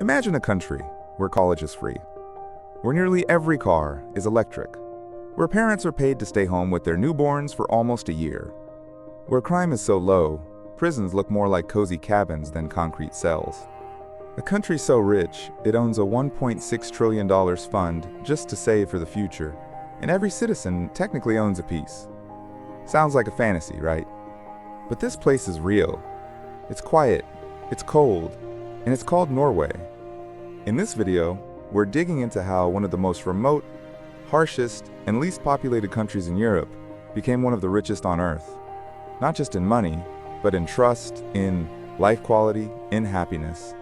Imagine a country where college is free, where nearly every car is electric, where parents are paid to stay home with their newborns for almost a year, where crime is so low, prisons look more like cozy cabins than concrete cells. A country so rich, it owns a $1.6 trillion fund just to save for the future, and every citizen technically owns a piece. Sounds like a fantasy, right? But this place is real. It's quiet, it's cold, and it's called Norway. In this video, we're digging into how one of the most remote, harshest, and least populated countries in Europe became one of the richest on Earth. Not just in money, but in trust, in life quality, in happiness.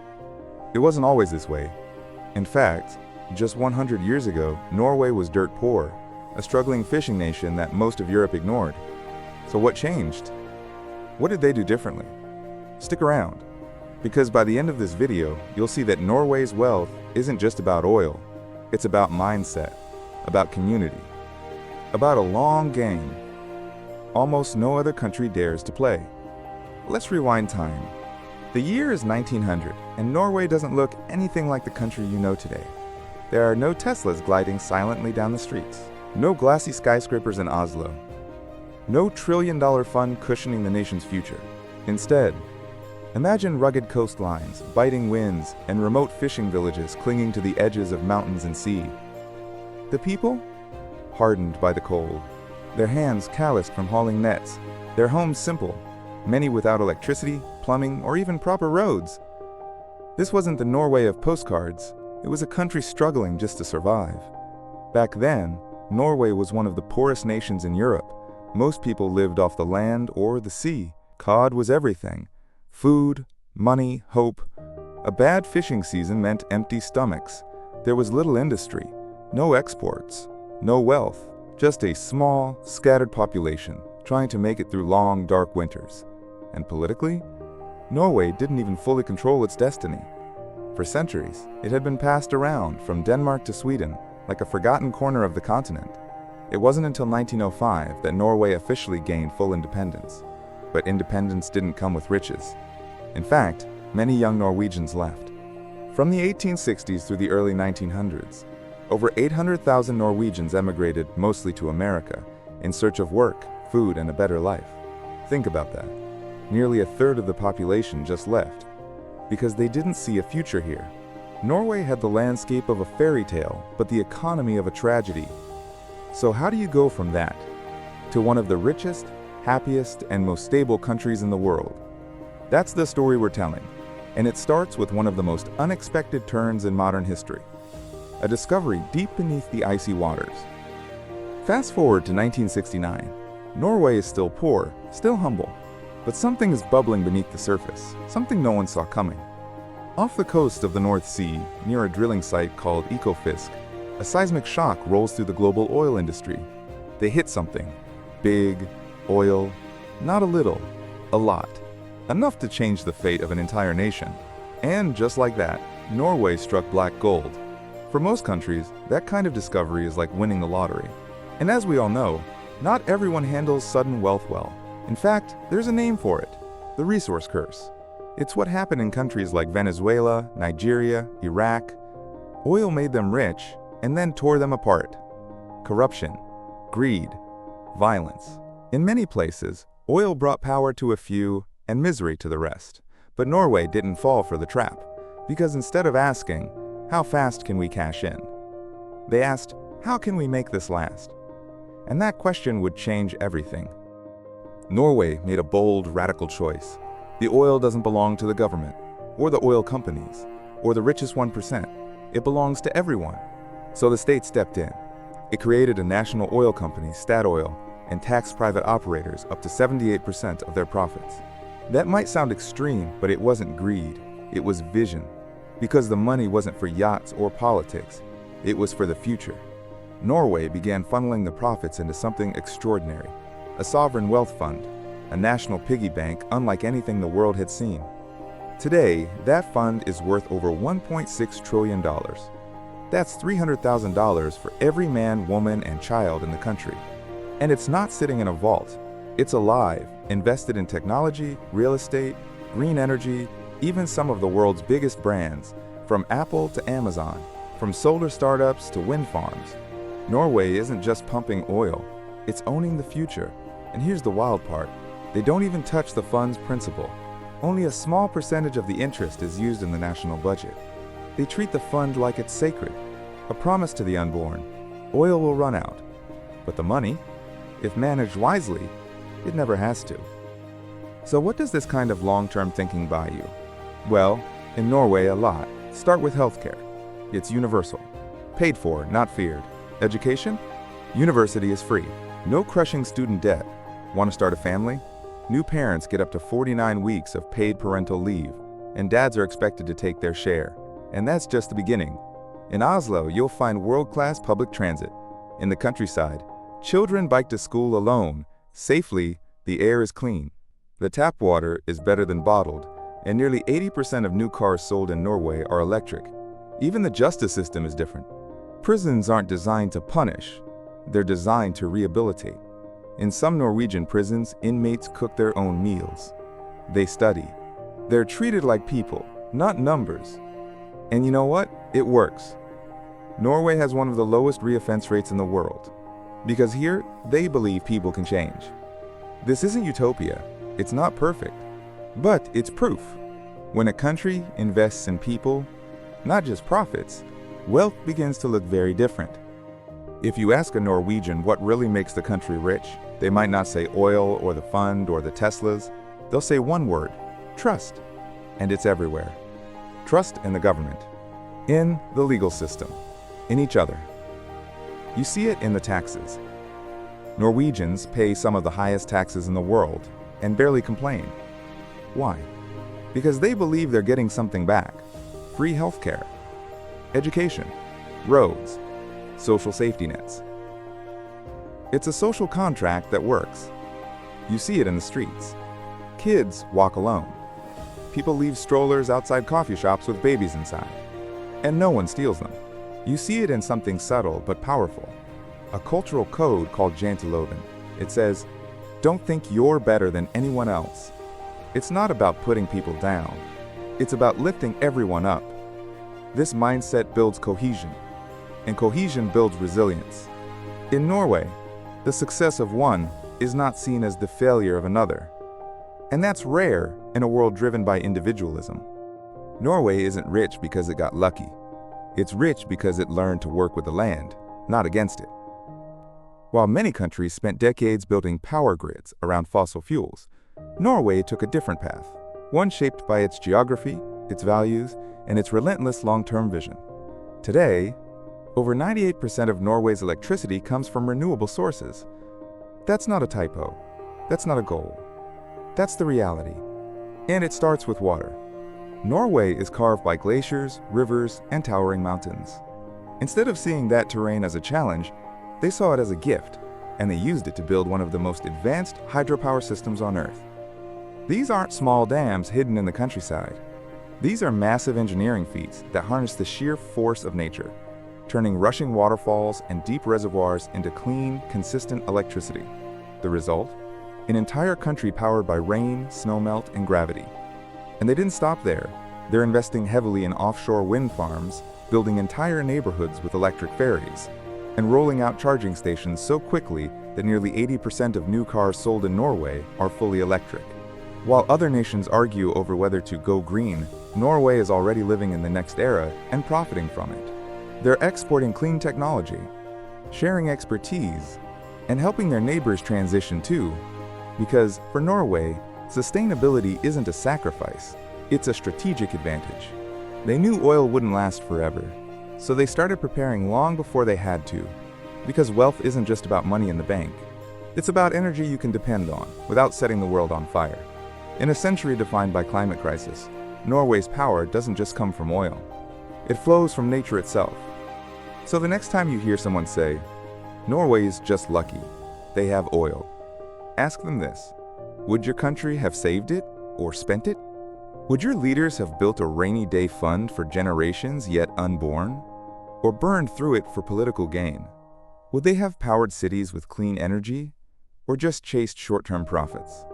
It wasn't always this way. In fact, just 100 years ago, Norway was dirt poor, a struggling fishing nation that most of Europe ignored. So what changed? What did they do differently? Stick around, because by the end of this video, you'll see that Norway's wealth isn't just about oil. It's about mindset, about community, about a long game almost no other country dares to play. Let's rewind time. The year is 1900, and Norway doesn't look anything like the country you know today. There are no Teslas gliding silently down the streets, no glassy skyscrapers in Oslo, no trillion-dollar fund cushioning the nation's future. Instead, imagine rugged coastlines, biting winds, and remote fishing villages clinging to the edges of mountains and sea. The people? Hardened by the cold, their hands calloused from hauling nets, their homes simple, many without electricity, plumbing, or even proper roads. This wasn't the Norway of postcards. It was a country struggling just to survive. Back then, Norway was one of the poorest nations in Europe. Most people lived off the land or the sea. Cod was everything. Food, money, hope. A bad fishing season meant empty stomachs. There was little industry, no exports, no wealth, just a small, scattered population trying to make it through long, dark winters. And politically, Norway didn't even fully control its destiny. For centuries, it had been passed around from Denmark to Sweden, like a forgotten corner of the continent. It wasn't until 1905 that Norway officially gained full independence. But independence didn't come with riches. In fact, many young Norwegians left. From the 1860s through the early 1900s, over 800,000 Norwegians emigrated mostly to America in search of work, food, and a better life. Think about that. Nearly a third of the population just left because they didn't see a future here. Norway had the landscape of a fairy tale, but the economy of a tragedy. So how do you go from that to one of the richest, happiest, and most stable countries in the world? That's the story we're telling, and it starts with one of the most unexpected turns in modern history. A discovery deep beneath the icy waters. Fast forward to 1969. Norway is still poor, still humble, but something is bubbling beneath the surface, something no one saw coming. Off the coast of the North Sea, near a drilling site called Ekofisk, a seismic shock rolls through the global oil industry. They hit something. Big, oil, not a little, a lot. Enough to change the fate of an entire nation. And just like that, Norway struck black gold. For most countries, that kind of discovery is like winning the lottery. And as we all know, not everyone handles sudden wealth well. In fact, there's a name for it, the resource curse. It's what happened in countries like Venezuela, Nigeria, Iraq. Oil made them rich and then tore them apart. Corruption, greed, violence. In many places, oil brought power to a few and misery to the rest. But Norway didn't fall for the trap, because instead of asking, how fast can we cash in? They asked, how can we make this last? And that question would change everything. Norway made a bold, radical choice. The oil doesn't belong to the government, or the oil companies, or the richest 1%. It belongs to everyone. So the state stepped in. It created a national oil company, Statoil, and taxed private operators up to 78% of their profits. That might sound extreme, but it wasn't greed. It was vision. Because the money wasn't for yachts or politics. It was for the future. Norway began funneling the profits into something extraordinary. A sovereign wealth fund, a national piggy bank unlike anything the world had seen. Today, that fund is worth over $1.6 trillion. That's $300,000 for every man, woman, and child in the country. And it's not sitting in a vault. It's alive, invested in technology, real estate, green energy, even some of the world's biggest brands, From Apple to Amazon, from solar startups to wind farms, Norway isn't just pumping oil, it's owning the future. And here's the wild part. They don't even touch the fund's principal. Only a small percentage of the interest is used in the national budget. They treat the fund like it's sacred, a promise to the unborn. Oil will run out, but the money, if managed wisely, it never has to. So what does this kind of long-term thinking buy you? Well, in Norway, a lot. Start with healthcare. It's universal. Paid for, not feared. Education? University is free. No crushing student debt. Want to start a family? New parents get up to 49 weeks of paid parental leave, and dads are expected to take their share. And that's just the beginning. In Oslo, you'll find world-class public transit. In the countryside, children bike to school alone. Safely, the air is clean. The tap water is better than bottled, and nearly 80% of new cars sold in Norway are electric. Even the justice system is different. Prisons aren't designed to punish, they're designed to rehabilitate. In some Norwegian prisons, inmates cook their own meals. They study. They're treated like people, not numbers. And you know what? It works. Norway has one of the lowest reoffense rates in the world, because here, they believe people can change. This isn't utopia. It's not perfect, but it's proof. When a country invests in people, not just profits, wealth begins to look very different. If you ask a Norwegian what really makes the country rich, they might not say oil or the fund or the Teslas. They'll say one word: trust. And it's everywhere. Trust in the government, in the legal system, in each other. You see it in the taxes. Norwegians pay some of the highest taxes in the world and barely complain. Why? Because they believe they're getting something back. Free healthcare, education, roads, social safety nets. It's a social contract that works. You see it in the streets. Kids walk alone. People leave strollers outside coffee shops with babies inside, and no one steals them. You see it in something subtle but powerful. A cultural code called janteloven. It says, don't think you're better than anyone else. It's not about putting people down. It's about lifting everyone up. This mindset builds cohesion, and cohesion builds resilience. In Norway, the success of one is not seen as the failure of another. And that's rare in a world driven by individualism. Norway isn't rich because it got lucky. It's rich because it learned to work with the land, not against it. While many countries spent decades building power grids around fossil fuels, Norway took a different path, one shaped by its geography, its values, and its relentless long-term vision. Today, over 98% of Norway's electricity comes from renewable sources. That's not a typo. That's not a goal. That's the reality. And it starts with water. Norway is carved by glaciers, rivers, and towering mountains. Instead of seeing that terrain as a challenge, they saw it as a gift, and they used it to build one of the most advanced hydropower systems on Earth. These aren't small dams hidden in the countryside. These are massive engineering feats that harness the sheer force of nature, turning rushing waterfalls and deep reservoirs into clean, consistent electricity. The result? An entire country powered by rain, snowmelt, and gravity. And they didn't stop there. They're investing heavily in offshore wind farms, building entire neighborhoods with electric ferries, and rolling out charging stations so quickly that nearly 80% of new cars sold in Norway are fully electric. While other nations argue over whether to go green, Norway is already living in the next era and profiting from it. They're exporting clean technology, sharing expertise, and helping their neighbors transition too. Because for Norway, sustainability isn't a sacrifice, it's a strategic advantage. They knew oil wouldn't last forever, so they started preparing long before they had to. Because wealth isn't just about money in the bank. It's about energy you can depend on without setting the world on fire. In a century defined by climate crisis, Norway's power doesn't just come from oil. It flows from nature itself. So the next time you hear someone say, Norway's just lucky, they have oil, ask them this: would your country have saved it or spent it? Would your leaders have built a rainy day fund for generations yet unborn? Or burned through it for political gain? Would they have powered cities with clean energy? Or just chased short-term profits?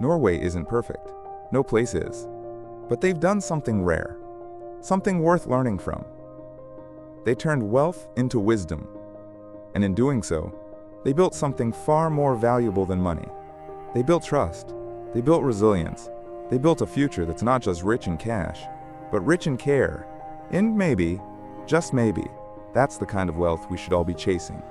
Norway isn't perfect. No place is. But they've done something rare. something worth learning from. They turned wealth into wisdom, and in doing so, they built something far more valuable than money. They built trust, they built resilience, they built a future that's not just rich in cash, but rich in care. And maybe, just maybe, that's the kind of wealth we should all be chasing.